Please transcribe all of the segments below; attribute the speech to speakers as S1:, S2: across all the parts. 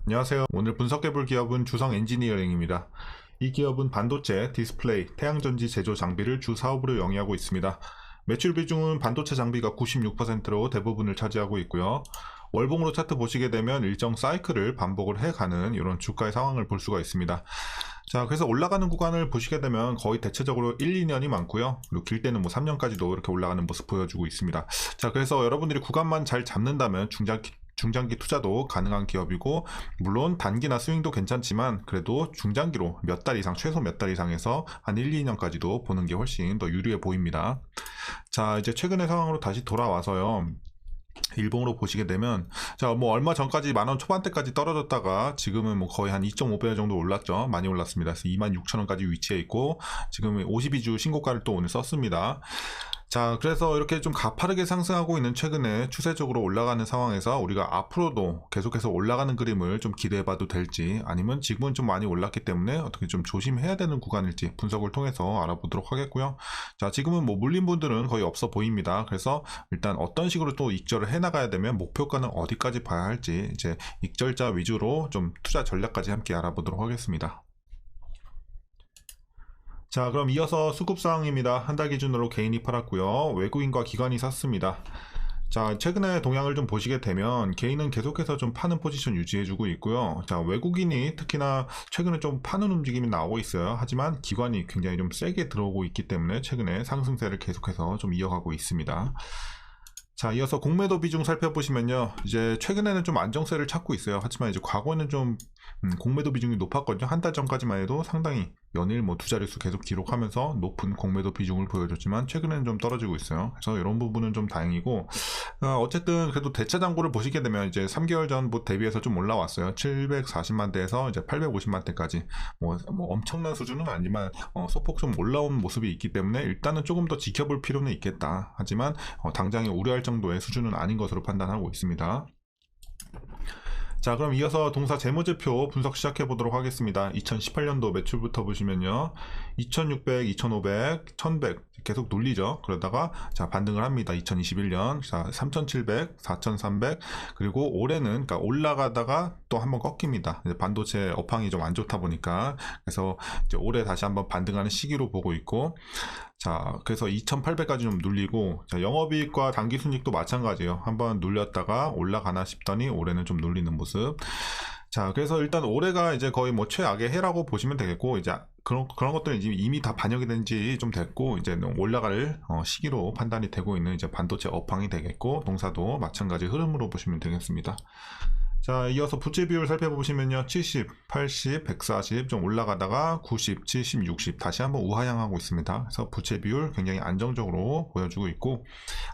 S1: 안녕하세요. 오늘 분석해볼 기업은 주성 엔지니어링입니다. 이 기업은 반도체, 디스플레이, 태양전지 제조 장비를 주 사업으로 영위하고 있습니다. 매출 비중은 반도체 장비가 96%로 대부분을 차지하고 있고요. 월봉으로 차트 보시게 되면 일정 사이클을 반복을 해가는 이런 주가의 상황을 볼 수가 있습니다. 자, 그래서 올라가는 구간을 보시게 되면 거의 대체적으로 1, 2년이 많고요. 그리고 길 때는 뭐 3년까지도 이렇게 올라가는 모습 보여주고 있습니다. 자, 그래서 여러분들이 구간만 잘 잡는다면 중장기 투자도 가능한 기업이고, 물론 단기나 스윙도 괜찮지만 그래도 중장기로 몇 달 이상, 최소 몇 달 이상에서 한 1, 2년까지도 보는 게 훨씬 더 유리해 보입니다. 자, 이제 최근의 상황으로 다시 돌아와서요. 일봉으로 보시게 되면, 자, 뭐 얼마 전까지 만원 초반대까지 떨어졌다가 지금은 뭐 거의 한 2.5배 정도 올랐죠. 많이 올랐습니다. 그래서 26,000원까지 위치해 있고, 지금 52주 신고가를 또 오늘 썼습니다. 자, 그래서 이렇게 좀 가파르게 상승하고 있는 최근에 추세적으로 올라가는 상황에서 우리가 앞으로도 계속해서 올라가는 그림을 좀 기대해봐도 될지, 아니면 지금은 좀 많이 올랐기 때문에 어떻게 좀 조심해야 되는 구간일지 분석을 통해서 알아보도록 하겠고요. 자, 지금은 뭐 물린 분들은 거의 없어 보입니다. 그래서 일단 어떤 식으로 또 익절을 해나가야 되면 목표가는 어디까지 봐야 할지, 이제 익절자 위주로 좀 투자 전략까지 함께 알아보도록 하겠습니다. 자, 그럼 이어서 수급상황입니다. 한 달 기준으로 개인이 팔았고요. 외국인과 기관이 샀습니다. 자, 최근에 동향을 좀 보시게 되면 개인은 계속해서 좀 파는 포지션 유지해주고 있고요. 자, 외국인이 특히나 최근에 좀 파는 움직임이 나오고 있어요. 하지만 기관이 굉장히 좀 세게 들어오고 있기 때문에 최근에 상승세를 계속해서 좀 이어가고 있습니다. 자, 이어서 공매도 비중 살펴보시면요. 이제 최근에는 좀 안정세를 찾고 있어요. 하지만 이제 과거에는 좀 공매도 비중이 높았거든요. 한 달 전까지만 해도 상당히 연일 뭐 두 자릿수 계속 기록하면서 높은 공매도 비중을 보여줬지만 최근에는 좀 떨어지고 있어요. 그래서 이런 부분은 좀 다행이고, 어쨌든 그래도 대차 잔고를 보시게 되면 이제 3개월 전 대비해서 좀 올라왔어요. 740만 대에서 이제 850만 대까지 뭐 엄청난 수준은 아니지만 소폭 좀 올라온 모습이 있기 때문에 일단은 조금 더 지켜볼 필요는 있겠다. 하지만 당장에 우려할 정도의 수준은 아닌 것으로 판단하고 있습니다. 자, 그럼 이어서 동사 재무제표 분석 시작해 보도록 하겠습니다. 2018년도 매출부터 보시면요. 2600, 2500, 1100 계속 눌리죠. 그러다가 자, 반등을 합니다. 2021년 자, 3700, 4300, 그리고 올해는 그러니까 올라가다가 또 한번 꺾입니다. 반도체 업황이 좀 안 좋다 보니까. 그래서 이제 올해 다시 한번 반등하는 시기로 보고 있고, 자, 그래서 2800까지 좀 눌리고, 자, 영업이익과 당기순이익도 마찬가지예요. 한번 눌렸다가 올라가나 싶더니 올해는 좀 눌리는 모습. 자, 그래서 일단 올해가 이제 거의 뭐 최악의 해라고 보시면 되겠고, 이제 그런 것들은 이미 다 반영이 된 지 좀 됐고, 이제 올라갈 시기로 판단이 되고 있는 이제 반도체 업황이 되겠고, 동사도 마찬가지 흐름으로 보시면 되겠습니다. 자, 이어서 부채 비율 살펴보시면요. 70, 80, 140 좀 올라가다가 90, 70, 60 다시 한번 우하향하고 있습니다. 그래서 부채 비율 굉장히 안정적으로 보여주고 있고,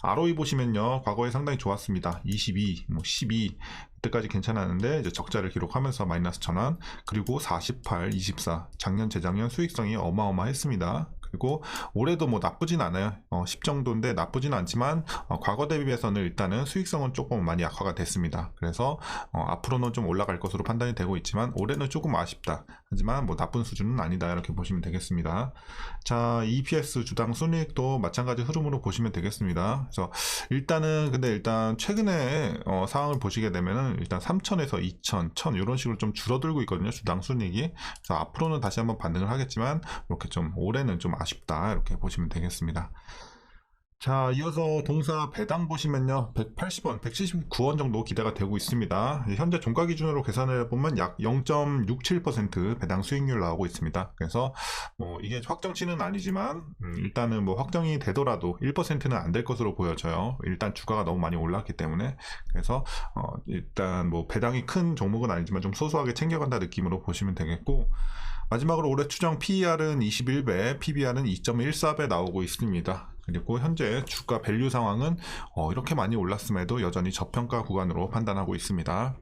S1: ROE 보시면요. 과거에 상당히 좋았습니다. 22, 12 그때까지 괜찮았는데 이제 적자를 기록하면서 마이너스 1000원, 그리고 48, 24 작년 재작년 수익성이 어마어마했습니다. 그리고 올해도 뭐 나쁘진 않아요. 10 정도인데 나쁘진 않지만 과거 대비해서는 일단은 수익성은 조금 많이 약화가 됐습니다. 그래서 앞으로는 좀 올라갈 것으로 판단이 되고 있지만 올해는 조금 아쉽다. 하지만 뭐 나쁜 수준은 아니다. 이렇게 보시면 되겠습니다. 자, EPS 주당 순이익도 마찬가지 흐름으로 보시면 되겠습니다. 그래서 근데 일단 최근에 상황을 보시게 되면은 일단 3,000에서 2,000, 1,000 이런 식으로 좀 줄어들고 있거든요. 주당 순이익이. 그래서 앞으로는 다시 한번 반등을 하겠지만 이렇게 좀 올해는 좀 아쉽다. 이렇게 보시면 되겠습니다. 자, 이어서 동사 배당 보시면요. 180원, 179원 정도 기대가 되고 있습니다. 현재 종가 기준으로 계산을 해보면 약 0.67% 배당 수익률 나오고 있습니다. 그래서 뭐 이게 확정치는 아니지만 일단은 뭐 확정이 되더라도 1%는 안 될 것으로 보여져요. 일단 주가가 너무 많이 올랐기 때문에. 그래서 일단 뭐 배당이 큰 종목은 아니지만 좀 소소하게 챙겨간다 느낌으로 보시면 되겠고, 마지막으로 올해 추정 PER은 21배, PBR은 2.14배 나오고 있습니다. 그리고 현재 주가 밸류 상황은 이렇게 많이 올랐음에도 여전히 저평가 구간으로 판단하고 있습니다.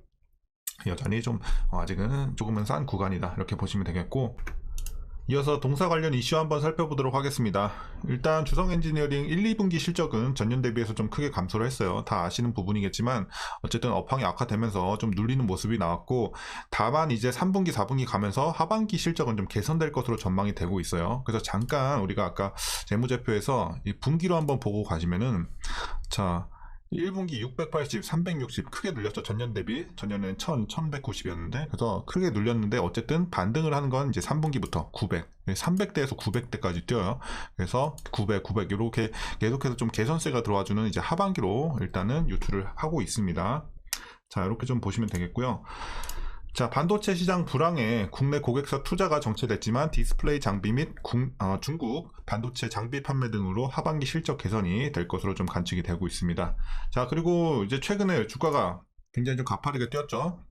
S1: 여전히 좀 아직은 조금은 싼 구간이다. 이렇게 보시면 되겠고, 이어서 동사 관련 이슈 한번 살펴보도록 하겠습니다. 일단 주성 엔지니어링 1, 2분기 실적은 전년 대비해서 좀 크게 감소를 했어요. 다 아시는 부분이겠지만 어쨌든 업황이 악화되면서 좀 눌리는 모습이 나왔고, 다만 이제 3분기, 4분기 가면서 하반기 실적은 좀 개선될 것으로 전망이 되고 있어요. 그래서 잠깐 우리가 아까 재무제표에서 이 분기로 한번 보고 가시면은, 자, 1분기 680, 360 크게 눌렸죠. 전년 대비. 전년은 1000, 1190이었는데 그래서 크게 눌렸는데 어쨌든 반등을 하는 건 이제 3분기부터 900, 300대에서 900대까지 뛰어요. 그래서 900, 900 이렇게 계속해서 좀 개선세가 들어와주는 이제 하반기로 일단은 유출을 하고 있습니다. 자, 이렇게 좀 보시면 되겠고요. 자, 반도체 시장 불황에 국내 고객사 투자가 정체됐지만 디스플레이 장비 및 중국 반도체 장비 판매 등으로 하반기 실적 개선이 될 것으로 좀 관측이 되고 있습니다. 자, 그리고 이제 최근에 주가가 굉장히 좀 가파르게 뛰었죠.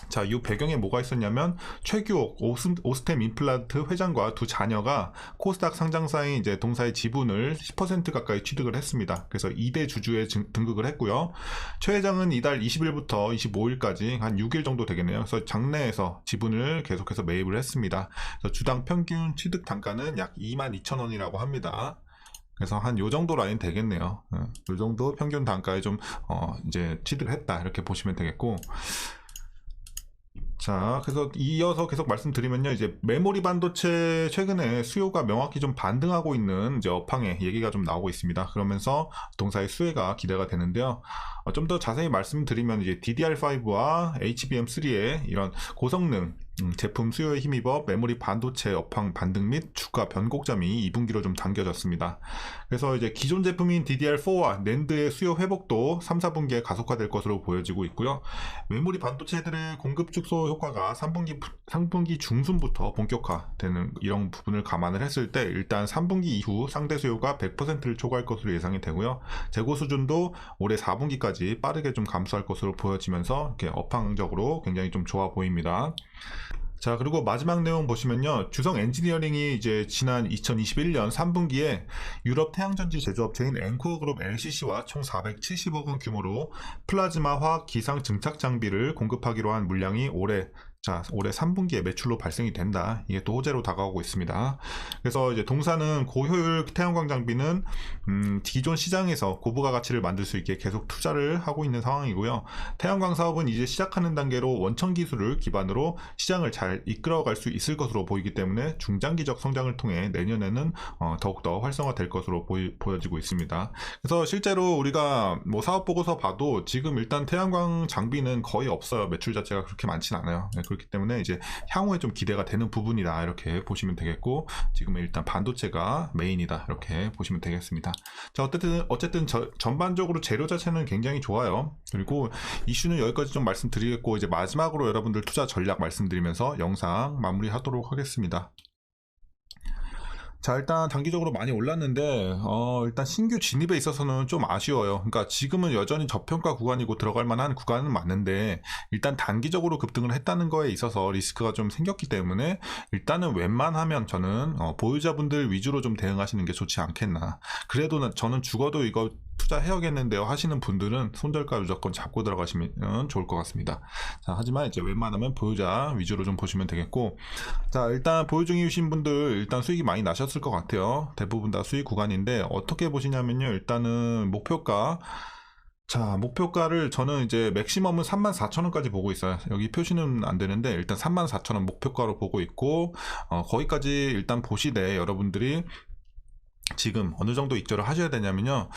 S1: 자, 이 배경에 뭐가 있었냐면 최규옥 오스템 임플란트 회장과 두 자녀가 코스닥 상장사인 이제 동사의 지분을 10% 가까이 취득을 했습니다. 그래서 2대 주주에 등극을 했고요. 최 회장은 이달 20일부터 25일까지 한 6일 정도 되겠네요. 그래서 장내에서 지분을 계속해서 매입을 했습니다. 그래서 주당 평균 취득 단가는 약 22,000원이라고 합니다. 그래서 한 요 정도 라인 되겠네요. 요 정도 평균 단가에 좀 이제 취득을 했다 이렇게 보시면 되겠고. 자, 그래서 이어서 계속 말씀드리면요. 이제 메모리 반도체 최근에 수요가 명확히 좀 반등하고 있는 이제 업황의 얘기가 좀 나오고 있습니다. 그러면서 동사의 수혜가 기대가 되는데요. 좀 더 자세히 말씀드리면 이제 DDR5와 HBM3의 이런 고성능 제품 수요에 힘입어 메모리 반도체 업황 반등 및 주가 변곡점이 2분기로 좀 당겨졌습니다. 그래서 이제 기존 제품인 DDR4와 낸드의 수요 회복도 3, 4분기에 가속화될 것으로 보여지고 있고요. 메모리 반도체들의 공급 축소 효과가 3분기 중순부터 본격화되는 이런 부분을 감안을 했을 때 일단 3분기 이후 상대 수요가 100%를 초과할 것으로 예상이 되고요. 재고 수준도 올해 4분기까지 빠르게 좀 감소할 것으로 보여지면서 이렇게 업황적으로 굉장히 좀 좋아 보입니다. 자, 그리고 마지막 내용 보시면요. 주성 엔지니어링이 이제 지난 2021년 3분기에 유럽 태양전지 제조업체인 앵코어그룹 LCC와 총 470억 원 규모로 플라즈마 화학 기상 증착 장비를 공급하기로 한 물량이 올해 3분기에 매출로 발생이 된다. 이게 또 호재로 다가오고 있습니다. 그래서 이제 동사는 고효율 태양광 장비는 기존 시장에서 고부가 가치를 만들 수 있게 계속 투자를 하고 있는 상황이고요. 태양광 사업은 이제 시작하는 단계로 원천 기술을 기반으로 시장을 잘 이끌어갈 수 있을 것으로 보이기 때문에 중장기적 성장을 통해 내년에는 더욱더 활성화될 것으로 보여지고 있습니다. 그래서 실제로 우리가 뭐 사업 보고서 봐도 지금 일단 태양광 장비는 거의 없어요. 매출 자체가 그렇게 많진 않아요. 그렇기 때문에 이제 향후에 좀 기대가 되는 부분이다 이렇게 보시면 되겠고, 지금은 일단 반도체가 메인이다 이렇게 보시면 되겠습니다. 자, 어쨌든 전반적으로 재료 자체는 굉장히 좋아요. 그리고 이슈는 여기까지 좀 말씀드리겠고, 이제 마지막으로 여러분들 투자 전략 말씀드리면서 영상 마무리하도록 하겠습니다. 자, 일단 단기적으로 많이 올랐는데 일단 신규 진입에 있어서는 좀 아쉬워요. 그러니까 지금은 여전히 저평가 구간이고 들어갈 만한 구간은 맞는데, 일단 단기적으로 급등을 했다는 거에 있어서 리스크가 좀 생겼기 때문에 일단은 웬만하면 저는 보유자분들 위주로 좀 대응하시는 게 좋지 않겠나. 그래도 저는 죽어도 이거 투자해야겠는데요 하시는 분들은 손절가 무조건 잡고 들어가시면 좋을 것 같습니다. 자, 하지만 이제 웬만하면 보유자 위주로 좀 보시면 되겠고, 자, 일단 보유 중이신 분들 일단 수익이 많이 나셨을 것 같아요. 대부분 다 수익 구간인데 어떻게 보시냐면요. 일단은 목표가, 자, 목표가를 저는 이제 맥시멈은 34,000원까지 보고 있어요. 여기 표시는 안 되는데 일단 34,000원 목표가로 보고 있고, 거기까지 일단 보시되 여러분들이 지금 어느 정도 익절을 하셔야 되냐면요.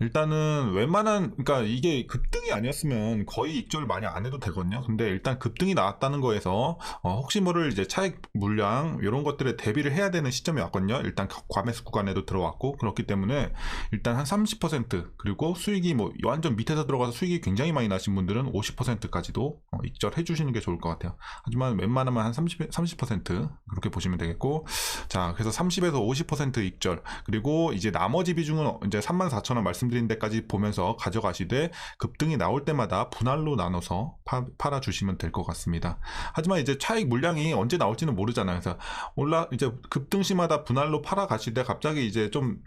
S1: 일단은 그러니까 이게 급등이 아니었으면 거의 익절 많이 안 해도 되거든요. 근데 일단 급등이 나왔다는 거에서 혹시 모를 이제 차익 물량 이런 것들에 대비를 해야 되는 시점이 왔거든요. 일단 과매수 구간에도 들어왔고, 그렇기 때문에 일단 한 30%, 그리고 수익이 뭐 완전 밑에서 들어가서 수익이 굉장히 많이 나신 분들은 50%까지도 익절해 주시는 게 좋을 것 같아요. 하지만 웬만하면 한 30% 그렇게 보시면 되겠고, 자, 그래서 30에서 50% 익절, 그리고 이제 나머지 비중은 이제 34,000원 말씀드린 데까지 보면서 가져가시되 급등이 나올 때마다 분할로 나눠서 팔아주시면 될 것 같습니다. 하지만 이제 차익 물량이 언제 나올지는 모르잖아요. 그래서 이제 급등 시마다 분할로 팔아가시되 갑자기 이제 좀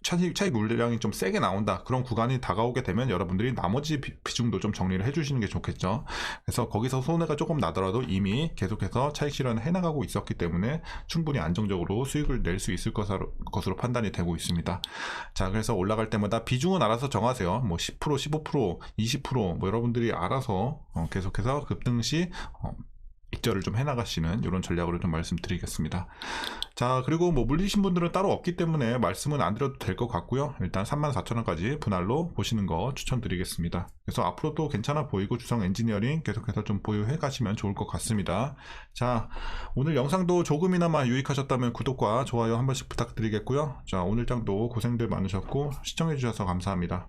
S1: 차익 물량이 좀 세게 나온다, 그런 구간이 다가오게 되면 여러분들이 나머지 비중도 좀 정리를 해주시는 게 좋겠죠. 그래서 거기서 손해가 조금 나더라도 이미 계속해서 차익 실현을 해나가고 있었기 때문에 충분히 안정적으로 수익을 낼 수 있을 것으로 판단이 되고 있습니다. 자, 그래서 올라갈 때마다 비중은 알아서 정하세요. 뭐 10%, 15%, 20% 뭐 여러분들이 알아서 계속해서 급등 시 익절을 좀 해나가시는 이런 전략으로 좀 말씀드리겠습니다. 자, 그리고 뭐 물리신 분들은 따로 없기 때문에 말씀은 안 드려도 될 것 같고요. 일단 34,000원까지 분할로 보시는 거 추천드리겠습니다. 그래서 앞으로도 괜찮아 보이고 주성 엔지니어링 계속해서 좀 보유해 가시면 좋을 것 같습니다. 자, 오늘 영상도 조금이나마 유익하셨다면 구독과 좋아요 한 번씩 부탁드리겠고요. 자, 오늘 장도 고생들 많으셨고 시청해 주셔서 감사합니다.